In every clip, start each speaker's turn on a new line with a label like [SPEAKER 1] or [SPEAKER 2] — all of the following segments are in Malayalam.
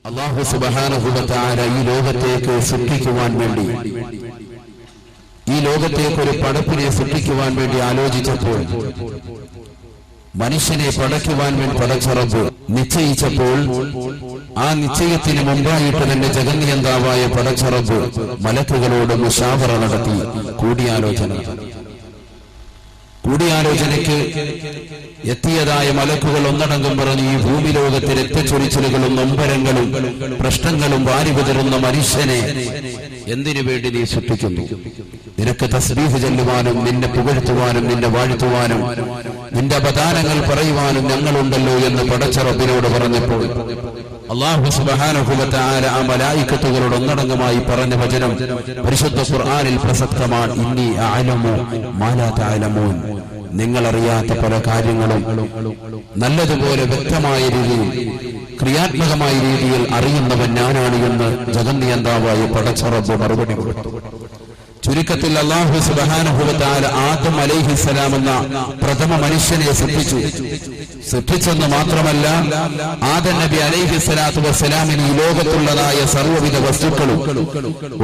[SPEAKER 1] അല്ലാഹു സുബ്ഹാനഹു വ തആല ഈ ലോകത്തേക്ക് സൃഷ്ടിക്കുവാൻ വേണ്ടി, ഈ ലോകത്തേക്ക് ഒരു പടപ്പിനെ സൃഷ്ടിക്കുവാൻ വേണ്ടി ആലോചിച്ചപ്പോൾ, മനുഷ്യനെ പടയ്ക്കുവാൻ വേണ്ടി പടച്ച റബ്ബ് നിശ്ചയിച്ചപ്പോൾ, ആ നിശ്ചയത്തിന് മുമ്പായിട്ട് തന്നെ ജഗന്നിയന്താവായ പടച്ച റബ്ബ് മലക്കുകളോട് മുശാവറ നടത്തി, കൂടിയാലോചനയ്ക്ക് എത്തിയതായ മലക്കുകൾ ഒന്നടങ്കം പറഞ്ഞ്, ഈ ഭൂമി ലോകത്തിൽ രക്തച്ചൊരിച്ചിലുകളും നൊമ്പരങ്ങളും പ്രശ്നങ്ങളും വാരിവിതറുന്ന മനുഷ്യനെ എന്തിനു വേണ്ടി നീ സൃഷ്ടിക്കുന്നു? നിനക്ക് തസ്ബീഹ് ചൊല്ലുവാനും, നിന്നെ പുകഴ്ത്തുവാനും, നിന്നെ വാഴ്ത്തുവാനും, നിന്റെ അപദാനങ്ങൾ പറയുവാനും ഞങ്ങളുണ്ടല്ലോ എന്ന് പടച്ച റബ്ബിനോട് പറഞ്ഞപ്പോൾ, അല്ലാഹു സുബ്ഹാനഹു വ തആല ആ മലായികത്തുകളോട് ഒന്നടങ്കമായി പറഞ്ഞ വചനം പരിശുദ്ധ ഖുർആനിൽ പ്രസക്തമാണ്. ഇന്നി അഅലമു മാ ലാ തഅലമൂൻ. നിങ്ങൾ അറിയാത്ത പല കാര്യങ്ങളും നല്ലതുപോലെ വ്യക്തമായ രീതിയിൽ, ക്രിയാത്മകമായ രീതിയിൽ അറിയുന്നവൻ ഞാനാണ് എന്ന് ജഗന്നിയന്താവായ പടച്ച റബ്ബ് മറുപടി കൊടുത്തു. ചുരുക്കത്തിൽ അല്ലാഹു സുബ്ഹാനഹു വ തആല ആദം അലൈഹിസ്സലാം എന്ന പ്രഥമ മനുഷ്യനെ സൃഷ്ടിച്ചെന്ന് മാത്രമല്ല, ആദം നബി അലൈഹിസ്സലാത്തു വസ്സലാമിന് ഈ ലോകത്തുള്ളതായ സർവ്വവിധ വസ്തുക്കളും,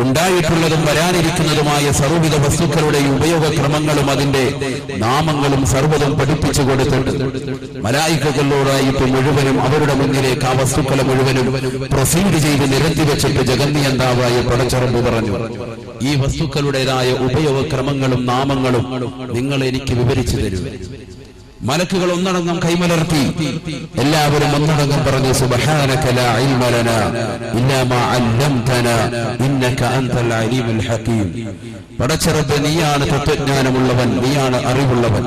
[SPEAKER 1] ഉണ്ടായിട്ടുള്ളതും വരാനിരിക്കുന്നതുമായ സർവ്വവിധ വസ്തുക്കളുടെ ഉപയോഗക്രമങ്ങളും അതിന്റെ നാമങ്ങളും സർവ്വതും പഠിപ്പിച്ചു കൊടുത്തിട്ട് മലായികകളോടായിട്ട് മുഴുവനും അവരുടെ മുന്നിലേക്ക് ആ വസ്തുക്കളെ മുഴുവനും പ്രൊസീഡ് ചെയ്ത് നിരത്തി വെച്ചിട്ട് ജഗന്നിയന്താവായ പടച്ച റബ്ബ് പറഞ്ഞു, ഈ വസ്തുക്കളുടേതായ ഉപയോഗക്രമങ്ങളും നാമങ്ങളും നിങ്ങൾ എനിക്ക് വിവരിച്ചു തരൂ. മലക്കുകൾ ഒന്നടങ്കം കൈമലർത്തി, എല്ലാവരും ഒന്നടങ്കം പറഞ്ഞു, സുബ്ഹാനക ലാ ഇൽമ ലനാ ഇല്ലാ മാ അല്ലംതനാ ഇന്നക അൻതൽ അലീമുൽ ഹകീം. പടച്ച റബ്ബേ, നീയാണ് തത്വജ്ഞാനമുള്ളവൻ, നീയാണ് അറിവുള്ളവൻ,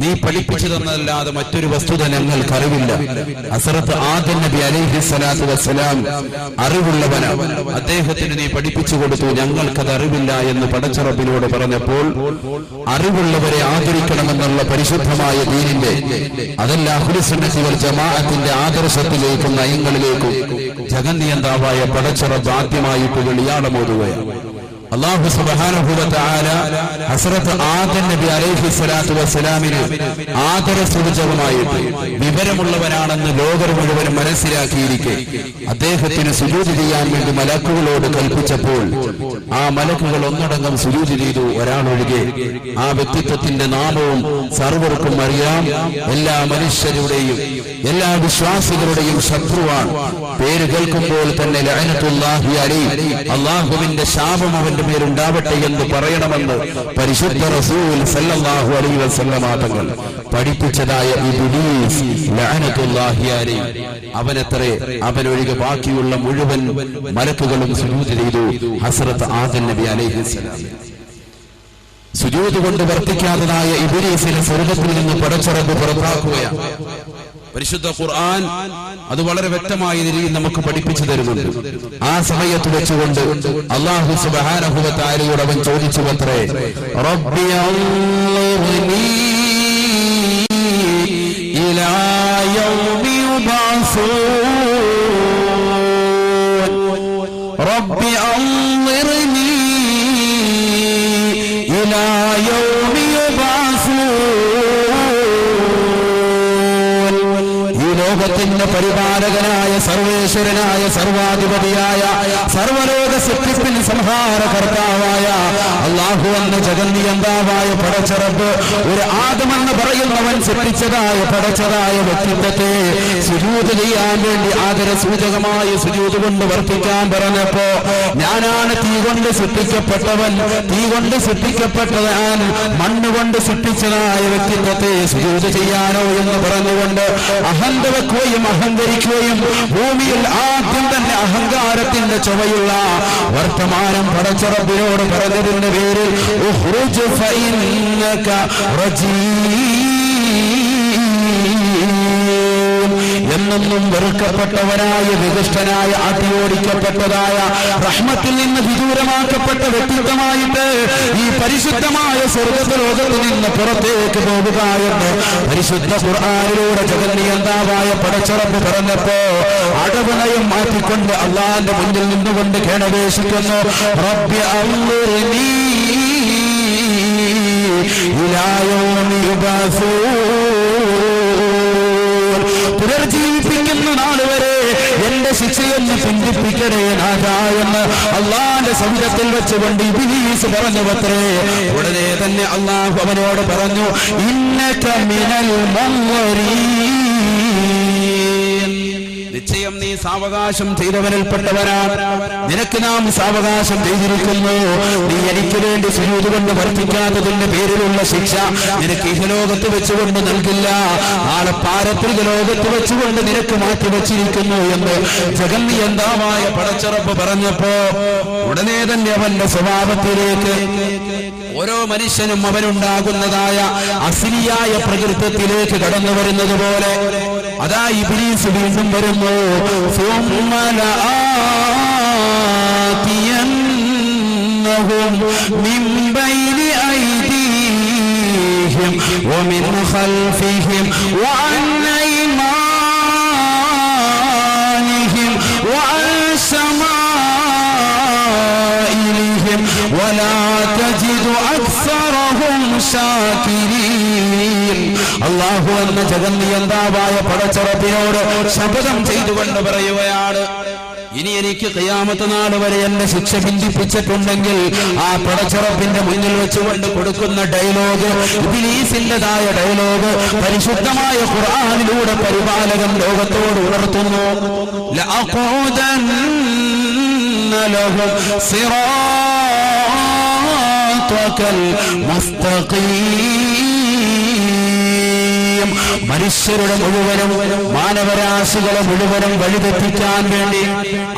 [SPEAKER 1] നീ പഠിപ്പിച്ചു തന്നതല്ലാതെ മറ്റൊരു വസ്തുത ഞങ്ങൾക്ക് അറിവില്ല. ഹസ്രത്ത് ആദം നബി അലൈഹിസ്സലാത്തു വസ്സലാം അറിവുള്ളവനാണ്, അദ്ദേഹത്തിന് നീ പഠിപ്പിച്ചു കൊടുത്തു, ഞങ്ങൾക്കത് അറിവില്ല എന്ന് പടച്ച റബ്ബിനോട് പറഞ്ഞപ്പോൾ, അറിവുള്ളവരെ ആദരിക്കണമെന്നുള്ള പരിശുദ്ധമായ ദീനിന്റെ, അതല്ല അഹ്ലുസ് സുന്നത്തി വൽ ജമാഅത്തിന്റെ ആദർശത്തിലേക്കും നയങ്ങളിലേക്കും ജഗന്നിയന്താവായ പടച്ച റബ്ബ് ആദ്യമായിട്ട് വെളിയാടമോതുകയാണ്. അല്ലാഹു സുബ്ഹാനഹു വ തആല ഹസ്രത്ത് ആദം നബി അലൈഹിസ്സലാത്തു വസ്സലാമിന് ആദരസൂചകമായിട്ട് വിവരമുള്ളവനാണെന്ന് ലോകർ മുഴുവൻ മനസ്സിലാക്കിയിരിക്കെ അദ്ദേഹത്തിന് സുജൂദ് ചെയ്യാൻ വേണ്ടി മലക്കുകളോട് കൽപ്പിച്ചപ്പോൾ ആ മലക്കുകൾ ഒന്നടങ്കം സുജൂദ് ചെയ്തു, ഒരാളൊഴികെ. ആ വ്യക്തിത്വത്തിന്റെ നാമവും സർവർക്കും അറിയാം. എല്ലാ മനുഷ്യരുടെയും എല്ലാ വിശ്വാസികളുടെയും ശത്രുവാണ്. പേര് കേൾക്കുമ്പോൾ തന്നെ ലഅനത്തുല്ലാഹി അലൈഹി, അല്ലാഹുവിന്റെ ശാപം അവന്റെ പേരുണ്ടാവട്ടെ എന്ന് പറയണമെന്ന് പരിശുദ്ധ റസൂൽ സല്ലല്ലാഹു അലൈഹി വസല്ലം തങ്ങൾ പഠിപ്പിച്ചതായ ഇബ്ലീസ് ലഅനത്തുല്ലാഹി അലൈഹി, അവനത്രേ, അവനൊഴികെ ബാക്കിയുള്ള മുഴുവൻ മലക്കുകളും സുജൂദ് ചെയ്തു ഹസ്രത്ത് ആദം നബി അലൈഹിസ്സലാം. സുജൂദ് കൊണ്ട് വർത്തിക്കാത്തതായ ഇബ്ലീസിനെ സ്വർഗ്ഗത്തിൽ നിന്ന് പടച്ച റബ്ബ് പുറത്താക്കുകയാണ്. പരിശുദ്ധ ഖുർആൻ അത് വളരെ വ്യക്തമായ രീതിയിൽ നമുക്ക് പഠിപ്പിച്ചു തരുന്നുണ്ട്. ആ സമയത്ത് വെച്ചുകൊണ്ട് അല്ലാഹു സുബ്ഹാനഹു വ തആലയോട് അവൻ ചോദിച്ചുവത്രേ, റബ്ബി അൻളിർനി ഇലാ യൗമി യുബഅസൂൻ, റബ്ബി അൻളിർനി ഇലാ യൗമി യുബഅസൂൻ. ലോകത്തിന്റെ പരിപാലകനായ സർവേശ്വരനായ സർവാധിപതിയായ സർവലോക സൃഷ്ടിപ്പിന് സംഹാരകർത്താവായ അല്ലാഹു എന്ന ജഗന്നിയന്താവായ പടച്ച റബ്ബ് ഒരു ആദമെന്ന് പറയുന്നവൻ സൃഷ്ടിച്ചതായ പടച്ചതായ വ്യക്തിത്വത്തെ സുജൂദ് ചെയ്യാൻ വേണ്ടി ആദരസൂചകമായ സുജൂദ് കൊണ്ട് വർത്തിക്കാൻ പറഞ്ഞപ്പോ, ഞാനാണ് തീ കൊണ്ട് സൃഷ്ടിക്കപ്പെട്ടവൻ, തീ കൊണ്ട് സൃഷ്ടിക്കപ്പെട്ടവൻ, മണ്ണുകൊണ്ട് സൃഷ്ടിച്ചതായ വ്യക്തിത്വത്തെ സുജൂദ് ചെയ്യാനോ എന്ന് പറഞ്ഞുകൊണ്ട് അഹന്ത വെക്കുകയും അഹങ്കരിക്കുകയും ഭൂമിയിൽ ആദ്യം തന്നെ അഹങ്കാരത്തിന്റെ ചുവയുള്ള വർത്തമാനം പടച്ച റബ്ബിനോട് പറഞ്ഞതിന്റെ പേരിൽ ഉഖ്റുജ് ഫഇന്നക റജീം എന്നെന്നും വെറുക്കപ്പെട്ടവനായ, വികഷ്ടനായ, അടിയോടിക്കപ്പെട്ടതായ, റഹ്മത്തിൽ നിന്ന് വിദൂരമാക്കപ്പെട്ട വ്യക്തിത്വമായിട്ട് ഈ പരിശുദ്ധമായ സ്വർഗ്ഗലോകത്തിൽ നിന്ന് പുറത്തേക്ക് പോകുക എന്ന് പരിശുദ്ധ ഖുർആനിലൂടെ ജഗന്നിയന്താവായ പടച്ച റബ്ബ് പറഞ്ഞപ്പോ അടവണയും മാറ്റിക്കൊണ്ട് അല്ലാഹുവിന്റെ മുന്നിൽ നിന്നുകൊണ്ട് കേണപേക്ഷിക്കുന്നു, റബ്ബി അൻളിർനി ഇലാ യൗമി യുബഅസൂൻ. പുനർജീവിപ്പിക്കുന്ന നാൾ വരെ എന്റെ എന്റെ ശിക്ഷയൊന്ന് പിന്തിപ്പിക്കണേ നാഥാ എന്ന് അള്ളാന്റെ സവിധത്തിൽ വെച്ചുകൊണ്ട് ഇബ്ലീസ് പറഞ്ഞു അത്രേ. ഉടനെ തന്നെ അള്ളാഹു അവനോട് പറഞ്ഞു, ഇന്നക മിനൽ മുൻവരീൻ, നിശ്ചയം നീ സാവകാശം ചെയ്തവനിൽപ്പെട്ടവനാണ്. നിനക്ക് നാം സാവകാശം ചെയ്തിരിക്കുന്നു. നീ എനിക്ക് വേണ്ടി സുജൂദ് കൊണ്ട് വർദ്ധിക്കാത്തതിന്റെ പേരിലുള്ള ശിക്ഷ നിനക്ക് ഇഹലോകത്ത് വെച്ചുകൊണ്ട് നൽകില്ല, നാളെ പാരത്രിക ലോകത്ത് വെച്ചുകൊണ്ട് നിനക്ക് മാറ്റിവെച്ചിരിക്കുന്നു എന്ന് ജഗന്നിയന്താവായ പടച്ചറപ്പ് പറഞ്ഞപ്പോ ഉടനെ തന്നെ അവന്റെ സ്വഭാവത്തിലേക്ക് ഓരോ മനുഷ്യനും അവനുണ്ടാകുന്നതായ അസിലിയായ പ്രകൃതത്തിലേക്ക് കടന്നു വരുന്നത് പോലെ അതാ ഇബ്ലീസ് വീണ്ടും വരുന്നു. മിൻ ബൈനി ഐദീഹിം വമിൻ ഖൽഫിഹിം വഅൻ അയ്മാനിഹിം വഅൻ ശമാഇലിഹിം വലാ തജിദു അക്സറഹും ശാകിരീൻ. അല്ലാഹു എന്ന ജഗന്നിയന്താവായ പടച്ചറപ്പിനോട് ശപഥം ചെയ്തുകൊണ്ട് പറയുകയാണ്, ഇനി എനിക്ക് ഖിയാമത്ത് നാൾ വരെ എന്റെ ശിക്ഷ ബന്ധിപ്പിച്ചിട്ടുണ്ടെങ്കിൽ ആ പടച്ചറപ്പിന്റെ മുന്നിൽ വെച്ചുകൊണ്ട് കൊടുക്കുന്ന ഡയലോഗ്, ഇബ്ലീസിന്റേതായ ഡയലോഗ് പരിശുദ്ധമായ ഖുർആനിലൂടെ പരിപാലകൻ ലോകത്തോട് ഉണർത്തുന്നു. ലഅഖൂദന്ന ലഹും സിറാത്തകൽ മുസ്തഖീം. മനുഷ്യരുടെ മുഴുവനും മാനവരാശികളെ മുഴുവനും വഴിതെറ്റിക്കാൻ വേണ്ടി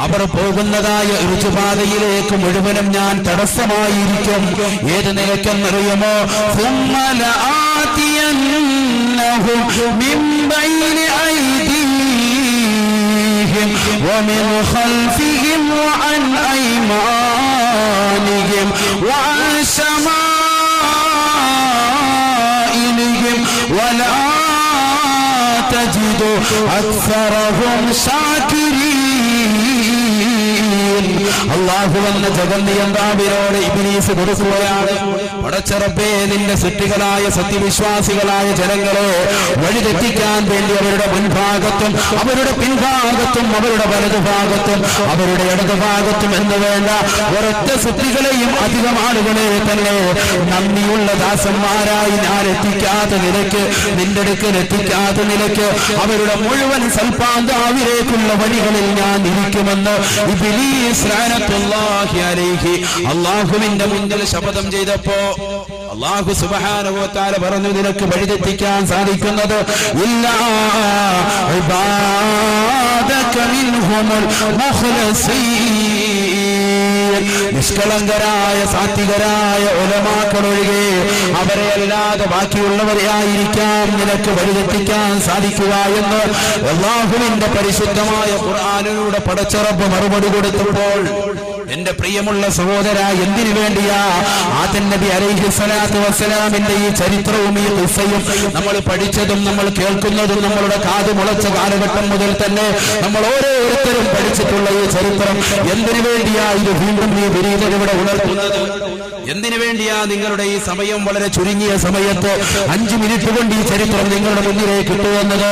[SPEAKER 1] അവർ പോകുന്നതായ ഋതുപാതയിലേക്ക് മുഴുവനും ഞാൻ തടസ്സമായിരിക്കും. ഏത് നിലക്കെന്നറിയുമോ? മിൻ ബൈനി ഐദീഹിം വമിൻ ഖൽഫിഹിം വഅൻ അയ്മാനിഹിം വഅൻ ശമാഇലിഹിം വലാ തജിദു അക്സറഹും ശാകിരീൻ. അല്ലാഹു എന്ന ജഗന്നിയന്താവിനോട് ഇബ്ലീസ് കൊടുക്കുകയാണ്, പടച്ചറബ്ബേ നിന്റെ സൃഷ്ടികളായ സത്യവിശ്വാസികളായ ജനങ്ങളെ വഴിതെറ്റിക്കാൻ വേണ്ടി അവരുടെ മുൻഭാഗത്തും അവരുടെ പിൻഭാഗത്തും അവരുടെ വലതുഭാഗത്തും അവരുടെ ഇടതുഭാഗത്തും എന്ന് വേണ്ട ഒരൊറ്റ സൃഷ്ടികളെയും അധികം ആളുകളെ തന്നെ നന്ദിയുള്ള ദാസന്മാരായി ഞാൻ എത്തിക്കാത്ത നിലയ്ക്ക്, നിന്റെ അടുക്കൽ എത്തിക്കാത്ത നിലയ്ക്ക് അവരുടെ മുഴുവൻ സൽപാന്താവിലേക്കുള്ള വഴികളിൽ ഞാൻ ഇരിക്കുമെന്ന് ഇബ്ലീസ് ലഅനത്തുല്ലാഹി അലൈഹി അല്ലാഹുവിന്റെ മുന്നിൽ ശപഥം ചെയ്തപ്പോ അല്ലാഹു സുബ്ഹാനഹു വ തആല പറഞ്ഞു, നിനക്ക് വഴിതെറ്റിക്കാൻ സാധിക്കുന്നത് ഇല്ലാ ഇബാദക മിൻഹുൽ മുഖ്ലസീൻ. നിഷ്കളങ്കരായ സാത്വികരായ ഉലമാക്കളൊഴികെ അവരെ അല്ലാതെ ബാക്കിയുള്ളവരെ ആയിരിക്കാം നിനക്ക് വഴിതെറ്റിക്കാൻ സാധിക്കുക എന്ന് അല്ലാഹുവിന്റെ പരിശുദ്ധമായ ഖുർആനിലൂടെ പടച്ചറബ് മറുപടി കൊടുത്തപ്പോൾ എന്റെ പ്രിയമുള്ള സഹോദര, എന്തിനു വേണ്ടിയാ ആദം നബി അലൈഹിസ്സലാത്തു വസ്സലാമിന്റെ ഈ ചരിത്രവും ഈ ഖിസ്സയും നമ്മൾ പഠിച്ചതും നമ്മൾ കേൾക്കുന്നതും നമ്മളുടെ കാത് മുളച്ച കാലഘട്ടം മുതൽ തന്നെ നമ്മൾ ഓരോരുത്തരും പഠിച്ചിട്ടുള്ള ഈ ചരിത്രം എന്തിനു വേണ്ടിയാ ഇത് വീണ്ടും ഈ വിരീതൻ ഇവിടെ ഉണർത്തുന്നത്? എന്തിനു വേണ്ടിയാ നിങ്ങളുടെ ഈ സമയം വളരെ ചുരുങ്ങിയ സമയത്ത് 5 മിനിറ്റ് കൊണ്ട് ഈ ചരിത്രം നിങ്ങളുടെ മുന്നിലേക്ക് കിട്ടുമെന്നത്?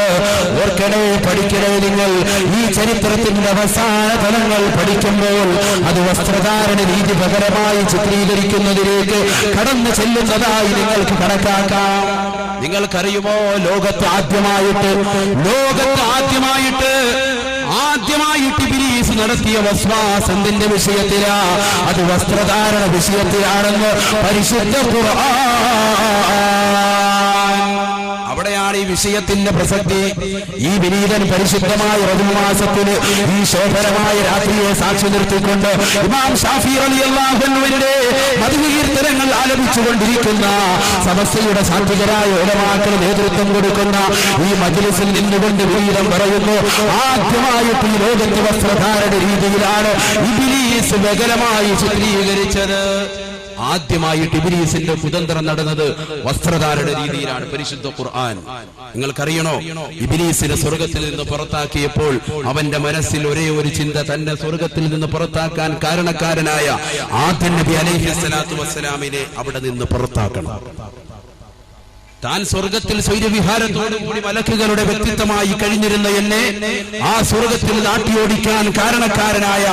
[SPEAKER 1] ഓർക്കണേ, പഠിക്കണേ. നിങ്ങൾ ഈ ചരിത്രത്തിന്റെ അവസാന തലങ്ങൾ പഠിക്കുമ്പോൾ അത് വസ്ത്രധാരണ രീതി പകരമായി ചിത്രീകരിക്കുന്നതിലേക്ക് കടന്നു ചെല്ലുന്നതായി നിങ്ങൾക്ക് കണക്കാക്കാം. നിങ്ങൾക്കറിയുമോ, ലോകത്ത് ആദ്യമായിട്ട് ഇബ്ലീസ് നടത്തിയ വസ്വാസ് എന്തിന്റെ വിഷയത്തിലാ? അത് വസ്ത്രധാരണ വിഷയത്തിലാണെന്ന് പരിശുദ്ധ ഖുർആൻ. അവിടെയാണ് ഈ വിഷയത്തിന്റെ പ്രസക്തി. ഈ വിനീതൻ പരിശുദ്ധമായ റജബ് മാസത്തിന് ഈ ശോഭനമായ രാത്രിയെ സാക്ഷി നിർത്തിക്കൊണ്ട് ഇമാം ശാഫി റളിയല്ലാഹു അൻഹുവിന്റെ മദ്ഹ് കീർത്തനങ്ങൾ ആലപിച്ചുകൊണ്ടിരിക്കുന്ന സമസ്തയുടെ സാത്വികരായ ഉലമാക്കൾ നേതൃത്വം കൊടുക്കുന്ന ഈ മജ്ലിസിൽ നിന്നുകൊണ്ട് വിനീതൻ പറയുന്നു, ആദ്യമായിട്ട് ഈ ലോകത്ത് വസ്ത്രധാരണ രീതിയിലാണ് ഇബ്ലീസ് വികലമായി ചിത്രീകരിച്ചത്. ആദ്യമായിട്ട് ഇബ്ലീസിന്റെ കുതന്ത്രം നടന്നത് വസ്ത്രധാരണ രീതിയിലാണ്. പരിശുദ്ധ ഖുർആൻ നിങ്ങൾക്കറിയണോ, ഇബ്ലീസിനെ സ്വർഗത്തിൽ നിന്ന് പുറത്താക്കിയപ്പോൾ അവന്റെ മനസ്സിൽ ഒരേ ഒരു ചിന്ത, തന്നെ സ്വർഗത്തിൽ നിന്ന് പുറത്താക്കാൻ കാരണക്കാരനായ ആദം നബി അലൈഹിസ്സലാത്തു വസ്സലാമിനെ അവിടെ നിന്ന് പുറത്താക്കണം. താൻ സ്വർഗത്തിൽ സ്വൈരവിഹാരത്തോടുകൂടി മലക്കുകളുടെ വ്യക്തിത്വമായി കഴിഞ്ഞിരുന്ന എന്നെ ആ സ്വർഗത്തിൽ നാട്ടിയോടിക്കാൻ കാരണക്കാരനായ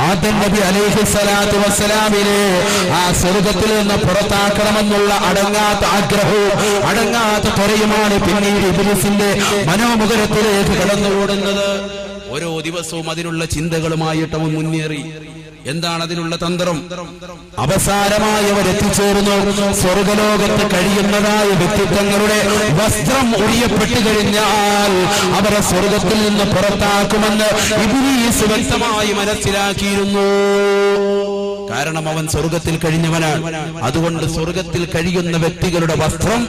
[SPEAKER 1] ആദം നബി അലൈഹിസ്സലാത്തു വസ്സലാമിനെ ആ സ്വർഗത്തിൽ നിന്ന് പുറത്താക്കണമെന്നുള്ള അടങ്ങാത്ത ആഗ്രഹവും അടങ്ങാത്ത ത്വരയുമാണ് പിന്നീട് ഇബ്ലീസിന്റെ മനോമുഖരത്തിലേക്ക് കടന്നുകൂടുന്നത്. ഓരോ ദിവസവും അതിനുള്ള ചിന്തകളുമായിട്ട് അവൻ മുന്നേറി. എന്താണ് അതിനുള്ള തന്ത്രം? അവസാനമായി അവർ എത്തിച്ചേർന്നു സ്വർഗലോകത്ത് കഴിയുന്നതായ വ്യക്തിത്വങ്ങളുടെ വസ്ത്രം ഒഴിയപ്പെട്ടു കഴിഞ്ഞാൽ അവരെ സ്വർഗത്തിൽ നിന്ന് പുറത്താക്കുമെന്ന് ഇബ്ലീസ് വ്യക്തമായി മനസ്സിലാക്കിയിരുന്നു. കാരണം അവൻ സ്വർഗത്തിൽ കഴിഞ്ഞവനാണ്. അതുകൊണ്ട് സ്വർഗത്തിൽ കഴിയുന്ന വ്യക്തികളുടെ വസ്ത്രം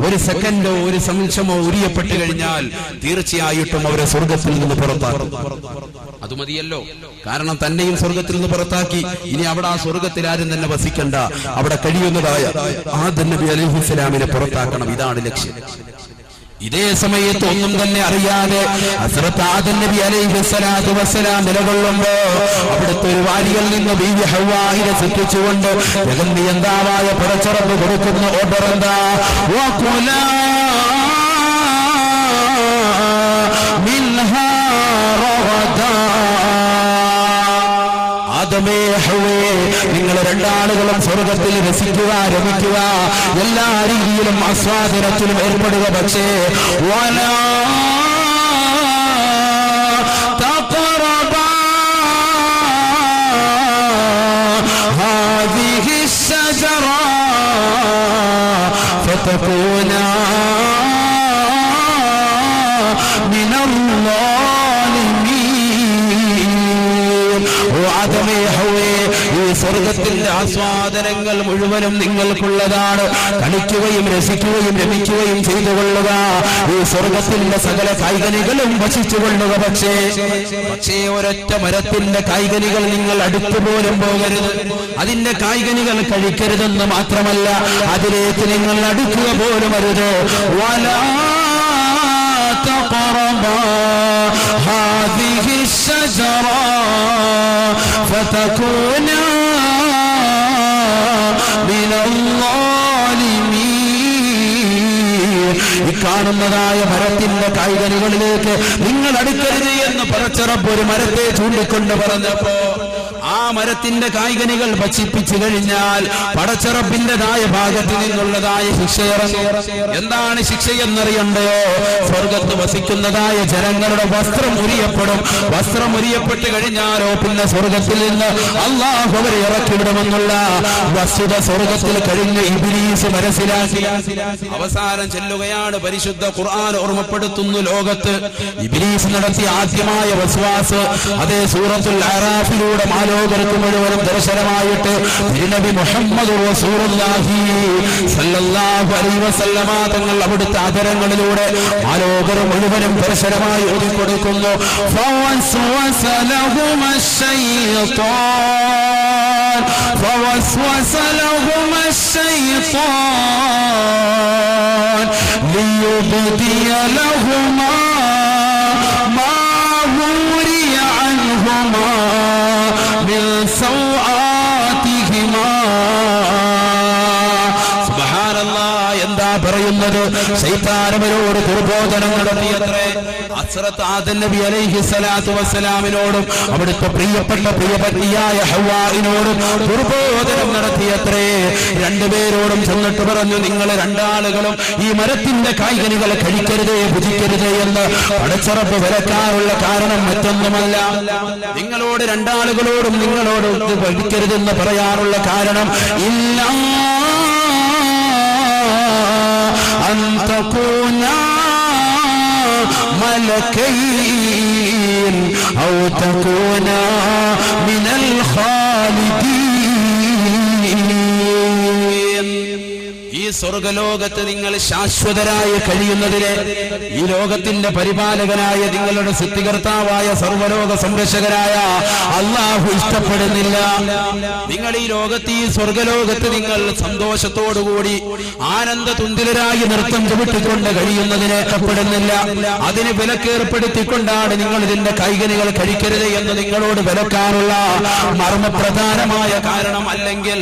[SPEAKER 1] ഒരു സെക്കൻഡോ ഒരു നിമിഷമോ ഉരിയപ്പെട്ടു കഴിഞ്ഞാൽ തീർച്ചയായിട്ടും അവരെ സ്വർഗത്തിൽ നിന്ന് പുറത്താക്കും. അത് മതിയല്ലോ. കാരണം തന്നെയും സ്വർഗത്തിൽ നിന്ന് പുറത്താക്കി. ഇനി അവിടെ ആ സ്വർഗത്തിൽ ആരും തന്നെ വസിക്കണ്ട. അവിടെ കഴിയുന്നതായ ആദം നബി അലൈഹിസ്സലാമിനെ പുറത്താക്കണം. ഇതാണ് ലക്ഷ്യം. ഇതേ സമയത്ത് ഒന്നും തന്നെ അറിയാതെ ഹസ്രത്ത് ആദം നബി അലൈഹിസ്സലാത്തു വസ്സലാം നിലകൊള്ളുമ്പോ അവിടുത്തെ ഒരു വാരിയിൽ നിന്ന് ബീവി ഹവ്വായിനെ സൃഷ്ടിച്ചുകൊണ്ട് ജഗന്നിയന്താവായ പടച്ചറപ്പ് കൊടുക്കുന്ന ഓർഡർ എന്താ? വകുലാ മിൻഹാ റഗദാ. ആദമേ ഹവ്വേ, നിങ്ങൾ രണ്ടാളുകളും സ്വർഗത്തിൽ രസിക്കുക, രമിക്കുക, എല്ലാ രീതിയിലും ആസ്വാദനത്തിലും ഏർപ്പെടുക. പക്ഷേ വലാ തഖറബാ ഹാദിഹി الشجرة فتكونا من الظالمين. ആദമേ ഹവ്വേ, ഈ സ്വർഗത്തിന്റെ ആസ്വാദനങ്ങൾ മുഴുവനും നിങ്ങൾക്കുള്ളതാണ്. കളിക്കുകയും രസിക്കുകയും രമിക്കുകയും ചെയ്തു കൊള്ളുക. ഈ സ്വർഗത്തിന്റെ സകല കായ്കനികളും ഭക്ഷിച്ചു കൊള്ളുക. പക്ഷേ ഒരൊറ്റ മരത്തിന്റെ കായ്കനികൾ നിങ്ങൾ അടുത്തു പോലും പോകരുത്. അതിന്റെ കായ്കനികൾ കഴിക്കരുതെന്ന് മാത്രമല്ല, അതിലേക്ക് നിങ്ങൾ അടുക്കുക പോലും അരുത്. വലാ തഖറബാ ഹാദിഹി الشجرة فتكونا من الظالمين. ഈ കാണുന്നതായ മരത്തിന്റെ കായ്കനികളിലേക്ക് നിങ്ങൾ അടുക്കരുത് എന്ന് പടച്ചറപ്പ് ഒരു മരത്തെ ചൂണ്ടിക്കൊണ്ട് പറഞ്ഞപ്പോ ആ മരത്തിന്റെ കായ്കനികൾ ഭക്ഷിപ്പിച്ചു കഴിഞ്ഞാൽ പടച്ചറപ്പിന്റെതായ ഭാഗത്ത് നിന്നുള്ളതായ ശിക്ഷയിറങ്ങി. എന്താണ് ശിക്ഷയെന്നറിയണ്ടയോ? സ്വർഗത്ത് വസിക്കുന്നതായ ജനങ്ങളുടെ വസ്ത്രം ഉരിയപ്പെടും. വസ്ത്രം ഉരിയപ്പെട്ട് കഴിഞ്ഞാലോ പിന്നെ സ്വർഗത്തിൽ നിന്ന് അല്ലാഹു അവരെ ഇറക്കിവിടുമെന്നുള്ള വസ്തുത സ്വർഗത്തിൽ കഴിഞ്ഞ ഇബ്ലീസ് മനസ്സിലാക്കി. അവസാനം ചെല്ലുകയാണ് പരിശുദ്ധ ഖുർആൻ ഓർമ്മപ്പെടുത്തുന്നു. ലോകത്ത് ഇബ്ലീസ് നടത്തിയ ആദ്യമായ വസ്വാസ് അതേ സൂറത്തുൽ അറാഫിലൂടെ മാലോകർക്ക് മുഴുവനും ദർശനമായിട്ട് നബി മുഹമ്മദ് റസൂലുള്ളാഹി സ്വല്ലല്ലാഹു അലൈഹി വസല്ലമ തങ്ങൾ അവിടുത്തെ ആദരങ്ങളിലൂടെ മാലോകർ മുഴുവനും ദർശനമായി ഓതിക്കൊടുക്കുന്നു. ഫവസ്വസ ലഹുമ الشيطان ليبدي لهما ما وري عنهما من سوآتهما. എന്താ പറയുന്നത്? ശൈത്താനവരോട് ദുർബോധനം നടത്തിയത്രേ. ഹസ്രത്ത് ആദം നബി അലൈഹിസ്സലാത്തു വസ്സലാമിനോടും അവിടുത്തെ പ്രിയപ്പെട്ട പ്രിയപത്നിയായ ഹവ്വായിനോടും ദുർബോധനം നടത്തിയത്രേ. രണ്ടുപേരോടും ചെന്നിട്ട് പറഞ്ഞു, നിങ്ങൾ രണ്ടാളുകളും ഈ മരത്തിന്റെ കായ്കനികൾ കഴിക്കരുതേ, ഭുജിക്കരുതേ എന്ന് പടച്ചറപ്പ് വിലക്കാറുള്ള കാരണം മറ്റൊന്നുമല്ല. നിങ്ങളോട് രണ്ടാളുകളോടും നിങ്ങളോട് ഭക്ഷിക്കരുതെന്ന് പറയാനുള്ള കാരണം ഇല്ല أن تكونا ملكين أو تكونا من الخالدين. ഈ സ്വർഗലോകത്ത് നിങ്ങൾ ശാശ്വതരായി കഴിയുന്നതിനെ ഈ ലോകത്തിന്റെ പരിപാലകനായ നിങ്ങളുടെ സൃഷ്ടികർത്താവായ സർവ്വലോക സംരക്ഷകരായ അല്ലാഹു ഇഷ്ടപ്പെടുന്നില്ല. നിങ്ങൾ ഈ ലോകത്ത് ഈ സ്വർഗലോകത്ത് നിങ്ങൾ സന്തോഷത്തോടുകൂടി ആനന്ദ തുന്തിലരായി നൃത്തം ചവിട്ടിക്കൊണ്ട് കഴിയുന്നതിനെ ഇഷ്ടപ്പെടുന്നില്ല. അതിന് വിലക്കേർപ്പെടുത്തിക്കൊണ്ടാണ് നിങ്ങൾ ഇതിന്റെ കൈകനികൾ കഴിക്കരുത് എന്ന് നിങ്ങളോട് വിലക്കാനുള്ള മർമ്മപ്രധാനമായ കാരണം. അല്ലെങ്കിൽ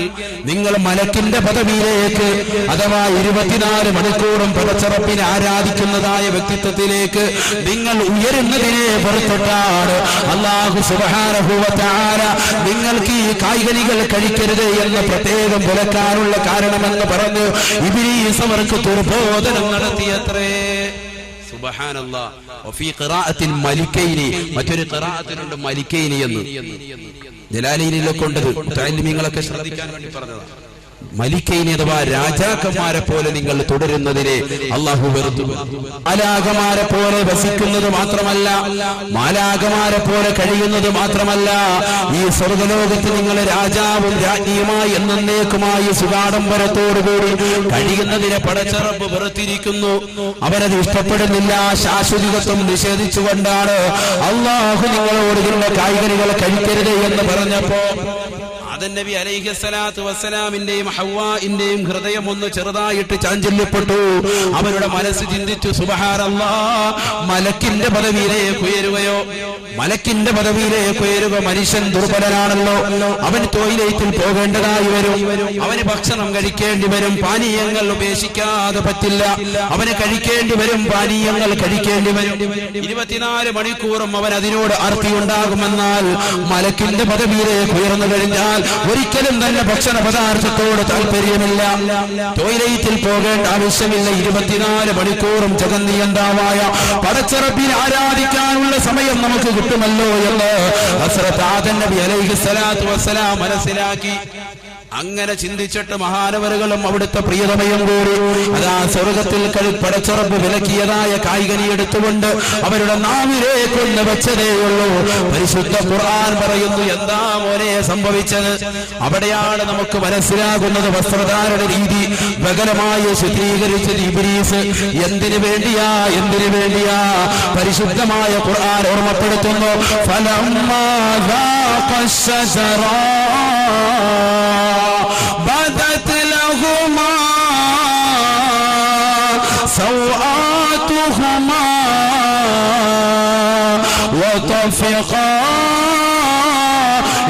[SPEAKER 1] നിങ്ങൾ മലക്കിന്റെ പദവിയിലേക്ക് അത് അഥവാ 24 മണിക്കൂറും പടച്ചറപ്പിനെ ആരാധിക്കുന്നതായ വ്യക്തിത്വത്തിലേക്ക് നിങ്ങൾ ഉയരുന്നതിനെ പുറത്തൊട്ടാണ് അല്ലാഹു സുബ്ഹാനഹു വ തആല നിങ്ങൾക്ക് ഈ കായ്കനികൾ കഴിക്കരുത് എന്ന് പ്രത്യേകം വിലക്കാനുള്ള കാരണമെന്ന് പറഞ്ഞു ഇബ്ലീസ് അവർക്ക് ദുർബോധനം നടത്തിയത്രേ. സുബ്ഹാനല്ലാഹ്. വഫീ ഖിറാഅത്തിൽ മലിക്കൈനി, മറ്റൊരു ഖിറാഅത്തിലുണ്ട് മലിക്കൈനി എന്ന്. ജലാലീനിലൊക്കെ ഉണ്ടത്, മുതഅല്ലിമീങ്ങളൊക്കെ ശ്രദ്ധിക്കാൻ വേണ്ടി പറഞ്ഞതാണ്. മലിക്കൈനി അഥവാ രാജാക്കന്മാരെ പോലെ നിങ്ങൾ തുടരുന്നതിനെ അല്ലാഹു വെറുത്തു. മാലാഖമാരെ പോലെ വസിക്കുന്നത് മാത്രമല്ല, മാലാഖമാരെ പോലെ കഴിയുന്നത് മാത്രമല്ല, ഈ സ്വർഗലോകത്ത് നിങ്ങൾ രാജാവും രാജ്ഞിയുമായി എന്നേക്കുമായി സുഖാഡംബരത്തോടുകൂടി കഴിയുന്നതിനെ പടച്ചറപ്പ് വെറുത്തിരിക്കുന്നു. അവരത് ഇഷ്ടപ്പെടുന്നില്ല. ശാശ്വതികത്വം നിഷേധിച്ചുകൊണ്ടാണ് അല്ലാഹു നിങ്ങളോട് ഇതിന്റെ കായ്കനികൾ കഴിക്കരുത് എന്ന് പറഞ്ഞപ്പോ ആദം നബി അലൈഹിസ്സലാത്തു വസ്സലാമിന്റെയും ഹവ്വാഇന്റെയും ഹൃദയം ഒന്ന് ചെറുതായിട്ട് ചാഞ്ചല്യപ്പെട്ടു. അവരുടെ മനസ്സ് ചിന്തിച്ചു, സുബ്ഹാനല്ലാഹ്, മലക്കിന്റെ പദവിയിലേക്ക് ഉയരുകയോ? മലക്കിന്റെ പദവിയിലേക്ക് ഉയരുക. മനുഷ്യൻ ദുർബലനാണല്ലോ, അവൻ ടോയ്ലറ്റിൽ പോകേണ്ടതായി വരും, അവന് ഭക്ഷണം കഴിക്കേണ്ടി വരും, പാനീയങ്ങൾ ഉപേക്ഷിക്കാതെ പറ്റില്ല, അവന് കഴിക്കേണ്ടി വരും, പാനീയങ്ങൾ കഴിക്കേണ്ടി വരും. 24 മണിക്കൂറും അവൻ അതിനോട് അർത്തിയുണ്ടാകുമെന്നാൽ മലക്കിന്റെ പദവിയിലേക്ക് ഉയർന്നു കഴിഞ്ഞാൽ ഒരിക്കലും തന്നെ ഭക്ഷണ പദാർത്ഥത്തോട് താല്പര്യമില്ല, ടോയ്ലറ്റിൽ പോകേണ്ട ആവശ്യമില്ല. 24 മണിക്കൂറും ജഗന്നിയന്താവായ പടച്ചറപ്പിനെ ആരാധിക്കാനുള്ള സമയം നമുക്ക് കിട്ടുമല്ലോ എന്ന് ഹസ്രത്ത് ആദം നബി അലൈഹിസ്സലാത്തു വസ്സലാം മനസ്സിലാക്കി. അങ്ങനെ ചിന്തിച്ചിട്ട് മഹാനവറുകളും അവിടുത്തെ പ്രിയതമയും കൂടി അതാ സ്വർഗത്തിൽ പടച്ചുറപ്പ് വിലക്കിയതായ കായ്കനി എടുത്തുകൊണ്ട് അവരുടെ നാവിലേക്ക് ഒന്ന് വെച്ചതേയുള്ളൂ. പരിശുദ്ധ ഖുർആൻ പറയുന്നു, എന്താ മോനെ സംഭവിച്ചത്? അവിടെയാണ് നമുക്ക് മനസ്സിലാകുന്നത് വസ്ത്രധാരണ രീതി ബഹലമായി ചിത്രീകരിച്ചത് ഇബ്ലീസ് എന്തിനു വേണ്ടിയാ? പരിശുദ്ധമായ ഖുർആൻ ഓർമ്മപ്പെടുത്തുന്നു, ഫലമ്മാ ذاق الشجرة بدت لهما سوآتهما وطفقا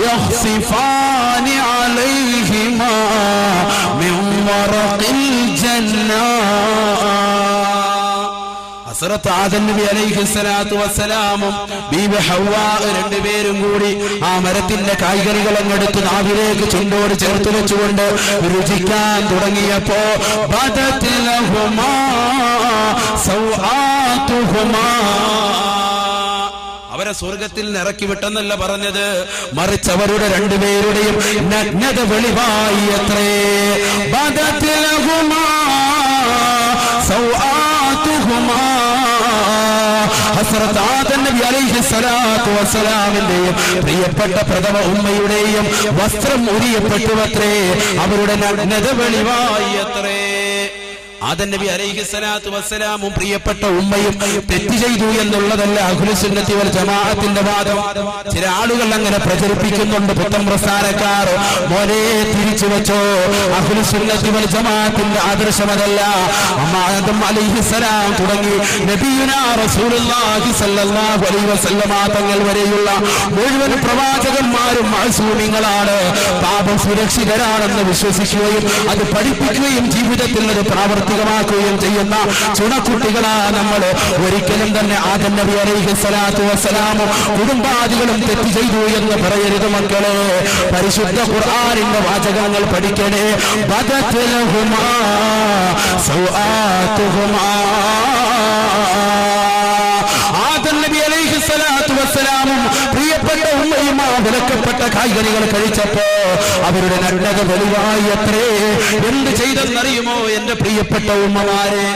[SPEAKER 1] يخصفان عليهما من ورق الجنة. ഹസ്രത്ത് ആദം നബി അലൈഹിസ്സലാത്തു വസ്സലാമും ബീബി ഹവ്വാ രണ്ടുപേരും കൂടി ആ മരത്തിന്റെ കായ്കനികൾ അങ്ങെടുത്ത് നാവിലേക്ക് ചുണ്ടോട് ചേർത്ത് വെച്ചുകൊണ്ട് രുചിക്കാൻ തുടങ്ങിയപ്പോ ബദത് ലഹുമാ സൗആതുഹുമാ, അവരെ സ്വർഗത്തിൽ ഇറക്കി വിട്ടെന്നല്ല പറഞ്ഞത്, മറിച്ച് അവരുടെ രണ്ടുപേരുടെയും നഗ്നത വെളിവായി അത്രേ. ബദത് ലഹുമാ സൗആതുഹുമാ, ഹസ്രത്ത് ആദം നബി അലൈഹിസ്സലാത്തു വസ്സലാമിന്റെയും പ്രിയപ്പെട്ട പ്രഥമ ഉമ്മയുടെയും വസ്ത്രം ഉരിയപ്പെട്ടുവത്രേ, അവരുടെ നഗ്നത വെളിവായി അത്രേ. ആദം നബി അലൈഹിസ്സലാത്തു വസ്സലാമും പ്രിയപ്പെട്ട ഉമ്മയും തെറ്റ് ചെയ്തു എന്നുള്ളതല്ല അഹ്ലുസുന്നത്തി വൽ ജമാഅത്തിന്റെ വാദം. ചില ആളുകൾ അങ്ങനെ പ്രചരിപ്പിക്കുന്നുണ്ട്, പുത്തൻ പ്രസ്ഥാനക്കാർ. മോനെ തിരിച്ചു വെച്ചോ, അഹ്ലുസുന്നത്തി വൽ ജമാഅത്തിന്റെ ആദർശമതല്ല. ആദം അലൈഹിസ്സലാം തുടങ്ങി നബിയുനാ റസൂലുള്ളാഹി സ്വല്ലല്ലാഹു അലൈഹി വസല്ലമ തങ്ങൾ വരെയുള്ള മുഴുവൻ പ്രവാചകന്മാരും മഅസൂമിങ്ങളാണ്, പാപം സുരക്ഷിതരാണെന്ന് വിശ്വസിക്കുകയും അത് പഠിപ്പിക്കുകയും ജീവിതത്തിൽ അത് പ്രാവർത്തികമാക്കുകയും ചെയ്യുന്ന ചുണക്കുട്ടികളാ നമ്മൾ. ഒരിക്കലും തന്നെ ആദം നബി അലൈഹിസ്സലാത്തു വസ്സലാമും കുടുംബാദികളും തെറ്റ് ചെയ്തു എന്ന് പറയരുത് മക്കളെ. പരിശുദ്ധ ഖുർആനിന്റെ വാചകങ്ങൾ പഠിക്കണേ. ബദത് ലഹുമാ സൗആതുഹുമാ, ആദം നബി അലൈഹിസ്സലാത്തു വസ്സലാമും പ്രിയപ്പെട്ട ഉമ്മയും ആ വിലക്കപ്പെട്ട കായ്കനികൾ കഴിച്ചപ്പോ അവരുടെ നഗ്നത വെളിവായി അത്രേ. എന്ത് ചെയ്തെന്നറിയുമോ എന്റെ പ്രിയപ്പെട്ട ഉമ്മമാരെ,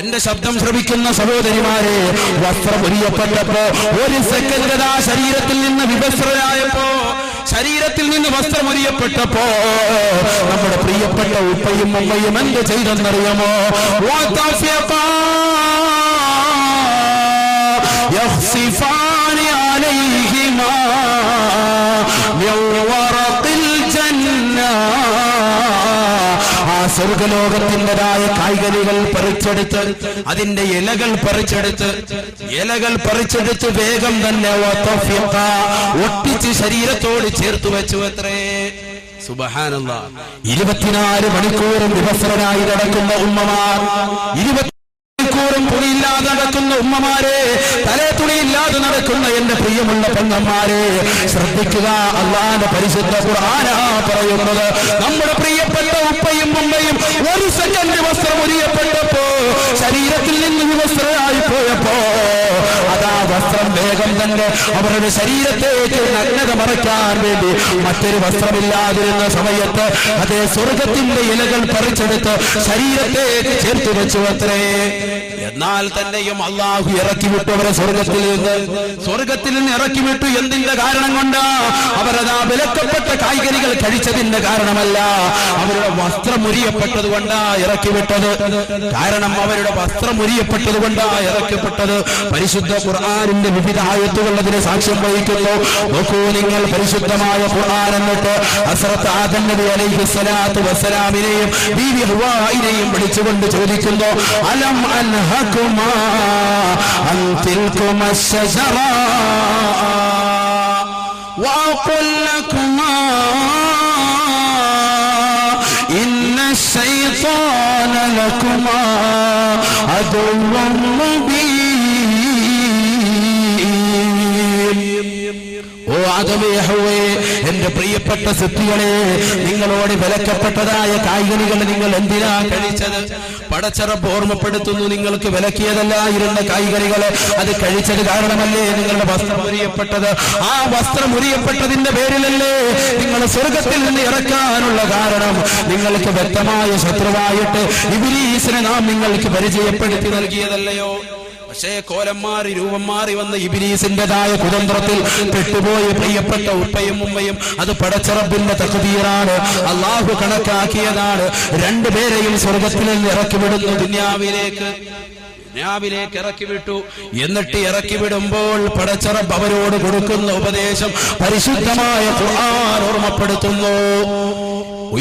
[SPEAKER 1] എന്റെ ശബ്ദം ശ്രവിക്കുന്ന സഹോദരിമാരെ? വസ്ത്രം ഉരിയപ്പെട്ടപ്പോ ഒരു സെക്കൻഡ് ശരീരത്തിൽ നിന്ന് വിവസ്ത്രരായപ്പോ, ശരീരത്തിൽ നിന്ന് വസ്ത്രം ഉരിയപ്പെട്ടപ്പോ നമ്മുടെ പ്രിയപ്പെട്ട ഉപ്പയും ഉമ്മയും എന്ത് ചെയ്തെന്നറിയാമോ? يخصفان عليهما من ورق الجنة, ആ സ്വർഗലോകത്തിൻ്റെതായ കായ്കനികൾ പറിച്ചെടുത്ത് അതിന്റെ ഇലകൾ പറിച്ചെടുത്ത് വേഗം തന്നെ ഒട്ടിച്ച് ശരീരത്തോട് ചേർത്ത് വെച്ചു അത്രേ. സുബ്ഹാനല്ലാഹ്. 24 മണിക്കൂറും വിവസ്ത്രരായി നടക്കുന്ന ഉമ്മമാർ, 20 മണിക്കൂറും തുണിയില്ലാതെ നടക്കുന്ന ഉമ്മമാരെ, തലേ തുണിയില്ലാതെ നടക്കുന്ന എന്റെ പ്രിയമുള്ള പെങ്ങന്മാരെ, ശ്രദ്ധിക്കുക. അല്ലാഹുവിന്റെ പരിശുദ്ധ ഖുർആനാ പറയുന്നത്, നമ്മുടെ പ്രിയപ്പെട്ട ഉപ്പയും ഉമ്മയും ഒരു സെക്കൻഡ് വസ്ത്രം ഉരിയപ്പെട്ടപ്പോ, ശരീരത്തിൽ നിന്ന് വിവസ്ത്രരായി പോയപ്പോ, അതാ വസ്ത്രം വേഗം തന്നെ അവരുടെ ശരീരത്തേക്ക് നഗ്നത മറയ്ക്കാൻ വേണ്ടി മറ്റൊരു വസ്ത്രമില്ലാതിരുന്ന സമയത്ത് അതേ സ്വർഗത്തിന്റെ ഇലകൾ പറിച്ചെടുത്ത് ശരീരത്തേക്ക് ചേർത്ത് വെച്ചു അത്രേ. എന്നാൽ തന്നെയും അള്ളാഹു ഇറക്കി വിട്ടു അവരെ സ്വർഗത്തിൽ നിന്ന് ഇറക്കി വിട്ടു. എന്തിന്റെ കാരണം കൊണ്ടാ? അവരതാ വിലക്കപ്പെട്ട കായ്കനികൾ കഴിച്ചതിന്റെ കാരണമല്ല, അവരുടെ വസ്ത്രം മുരിയപ്പെട്ടത് കൊണ്ടാ ഇറക്കി വിട്ടത്. കാരണം അവരുടെ വസ്ത്രം മുരിയപ്പെട്ടത് കൊണ്ടാ ഇറക്കപ്പെട്ടത്. പരിശുദ്ധ ഖുർആനിന്റെ വിവിധ ആയത്തുകൾ അതിന് സാക്ഷ്യം വഹിക്കുന്നു. നോക്കൂ നിങ്ങൾ, പരിശുദ്ധമായ ഖുർആൻ എന്നിട്ട് ഹസ്രത്ത് ആദം നബി അലൈഹിസ്സലാത്തു വസ്സലാമിനെയും ബീവി ഹവ്വായിനെയും വിളിച്ചുകൊണ്ട് ചോദിക്കുന്നു, അലം അൻഹകുമാ അൻ തിൽകുമാ അശ്ശജറാ വഅഖുൽ ലകുമാ ഇന്ന അശ്ശൈത്വാന ലകുമാ അദുവ്വുൻ മുബീൻ. ഓ ആദമേ ഹവ്വേ, എന്റെ പ്രിയപ്പെട്ട സൃഷ്ടികളെ, നിങ്ങളോട് വിലക്കപ്പെട്ടതായ കായ്കനികൾ നിങ്ങൾ എന്തിനാ കഴിച്ചത്? പടച്ചറപ്പ് ഓർമ്മപ്പെടുത്തുന്നു, നിങ്ങൾക്ക് വിലക്കിയതല്ലായിരുന്ന കായ്കനികളെ അത് കഴിച്ചത് കാരണമല്ലേ നിങ്ങളുടെ വസ്ത്രം ഉരിയപ്പെട്ടത്? ആ വസ്ത്രം ഉരിയപ്പെട്ടതിന്റെ പേരിലല്ലേ നിങ്ങൾ സ്വർഗത്തിൽ നിന്ന് ഇറക്കാനുള്ള കാരണം? നിങ്ങൾക്ക് വ്യക്തമായ ശത്രുവായിട്ട് ഇബ്ലീസിനെ നാം നിങ്ങൾക്ക് പരിചയപ്പെടുത്തി നൽകിയതല്ലയോ? പക്ഷേ കോലം മാറി രൂപം മാറി വന്ന ഇബ്ലീസിന്റേതായ കുതന്ത്രത്തിൽ പെട്ടുപോയ പ്രിയപ്പെട്ട ഉപ്പയും ഉമ്മയും അത് പടച്ചറബിന്റെ തഖ്ദീറാണ്, അള്ളാഹു കണക്കാക്കിയതാണ്. രണ്ടുപേരെയും സ്വർഗത്തിൽ നിന്ന് ഇറക്കി വിടുന്നു, ദുനിയാവിലേക്ക് ഇറക്കി വിട്ടു. എന്നിട്ട് ഇറക്കി വിടുമ്പോൾ പടച്ചറബ് അവരോട് കൊടുക്കുന്ന ഉപദേശം പരിശുദ്ധമായ ഖുർആൻ ഓർമ്മപ്പെടുത്തുന്നു.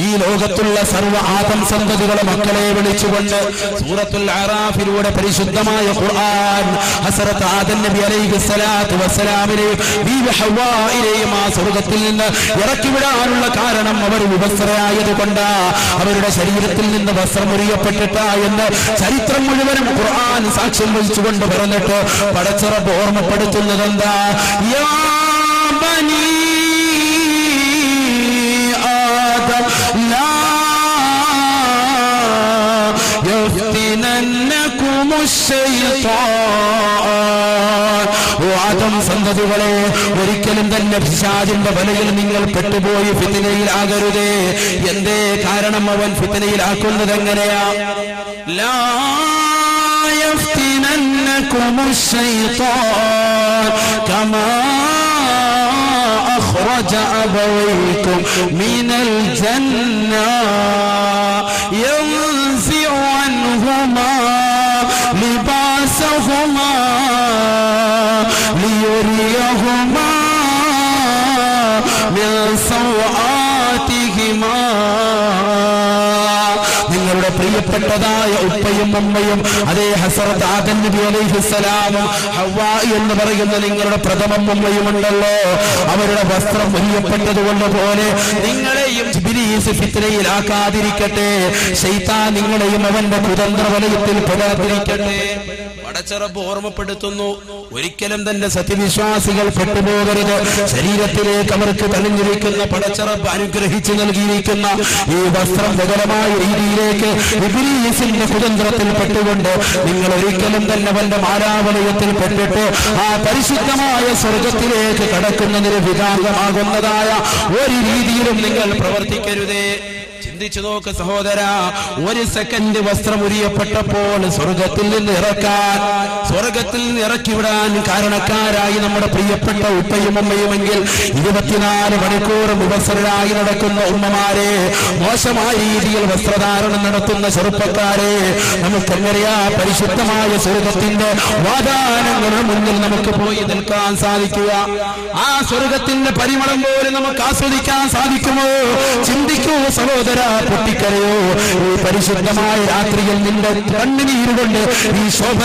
[SPEAKER 1] ഈ ലോകത്തുള്ള സർവ്വ ആദം സന്തതികളെ മക്കളെ വിളിച്ചുകൊണ്ട് സൂറത്തുൽ അറാഫിലൂടെ പരിശുദ്ധമായ ഖുർആൻ ഹസ്രത്ത് ആദം നബി അലൈഹിസ്സലാത്തു വസ്സലാമിനെയും ബീവി ഹവ്വായിനെയും ആ സ്വർഗത്തിൽ നിന്ന് ഇറക്കി വിടാനുള്ള കാരണം അവർ വിവസ്ത്രരായത് കൊണ്ടാ, അവരുടെ ശരീരത്തിൽ നിന്ന് വസ്ത്രം ഉരിയപ്പെട്ടിട്ടാ എന്ന് ചരിത്രം മുഴുവനും ഖുർആൻ സാക്ഷ്യം വഹിച്ചുകൊണ്ട് പറഞ്ഞിട്ട് പടച്ചറബ് ഓർമ്മപ്പെടുത്തുന്നത് എന്താ? യാ ബനീ لا يفتننكم الشيطان. ആദം സന്തതികളെ, ഒരിക്കലും തന്നെ പിശാചിന്റെ വലയിൽ നിങ്ങൾ പെട്ടുപോയി ഫിത്നയിലാകരുതേ. എന്തേ കാരണം? അവൻ ഫിത്നയിലാക്കുന്നത് എങ്ങനെയാ? ലാ يفتننكم الشيطان كما أخرج أبويكم من الجنة ينزع عنهما لباسهما ليريهما من سوآتهما. നിങ്ങളുടെ പ്രിയപ്പെട്ടതായ ഉപ്പയും ഉമ്മയും അതേ ഹസ്രത്ത് ആദം നബി അലൈഹിസ്സലാമും ഹവ്വാ എന്ന് പറയുന്ന നിങ്ങളുടെ പ്രഥമ ഉമ്മയുമുണ്ടല്ലോ, അവരുടെ വസ്ത്രം ഉരിയപ്പെട്ടതുകൊണ്ട് പോലെ നിങ്ങളെയും ഇബ്ലീസ് ഫിത്നയിലാക്കാതിരിക്കട്ടെ, ശൈത്താൻ നിങ്ങളെയും അവന്റെ കുതന്ത്ര വലയത്തിൽ പെടാതിരിക്കട്ടെ. പടച്ചറബ് ഓർമ്മപ്പെടുത്തുന്നു, ഒരിക്കലും തന്നെ സത്യവിശ്വാസികൾ പെട്ടുപോകരുത്. ശരീരത്തിലേക്ക് അവർക്ക് തെളിഞ്ഞിരിക്കുന്ന പടച്ചറബ് അനുഗ്രഹിച്ചു നൽകിയിരിക്കുന്ന ഈ വസ്ത്രം വികലമായ രീതിയിലേക്ക് ഇബ്ലീസിന്റെ കുതന്ത്രത്തിൽ പെട്ടുകൊണ്ട് നിങ്ങൾ ഒരിക്കലും തന്നെ അവന്റെ മാരാവലയത്തിൽ പെട്ടിട്ട് ആ പരിശുദ്ധമായ സ്വർഗത്തിലേക്ക് കടക്കുന്നതിന് വിഘാതമാകുന്നതായ ഒരു രീതിയിലും നിങ്ങൾ പ്രവർത്തിക്കരുതേ. ചിന്തിച്ചു നോക്ക് സഹോദരാ, ഒരു സെക്കൻഡ് വസ്ത്രം ഉരിയപ്പെട്ടപ്പോൾ സ്വർഗത്തിൽ നിന്ന് ഇറക്കി വിടാൻ കാരണക്കാരായി നമ്മുടെ പ്രിയപ്പെട്ട ഉപ്പയും ഉമ്മയുമെങ്കിൽ 24 മണിക്കൂർ വിവസ്ത്രരായി നടക്കുന്ന ഉമ്മമാരെ, മോശമായ രീതിയിൽ വസ്ത്രധാരണം നടത്തുന്ന ചെറുപ്പക്കാരെ, നമുക്കെങ്ങനെയാ പരിശുദ്ധമായ സ്വർഗത്തിന്റെ വാതാനങ്ങളുടെ മുന്നിൽ നമുക്ക് പോയി നിൽക്കാൻ സാധിക്കുക? ആ സ്വർഗത്തിന്റെ പരിമളം പോലും നമുക്ക് ആസ്വദിക്കാൻ സാധിക്കുമോ? ചിന്തിക്കൂ സഹോദര, പൊട്ടിക്കരയോ? ഈ പരിശുദ്ധമായ രാത്രിയിൽ നിന്റെ കണ്ണുനീരുകൊണ്ട് ഈ ശോഭ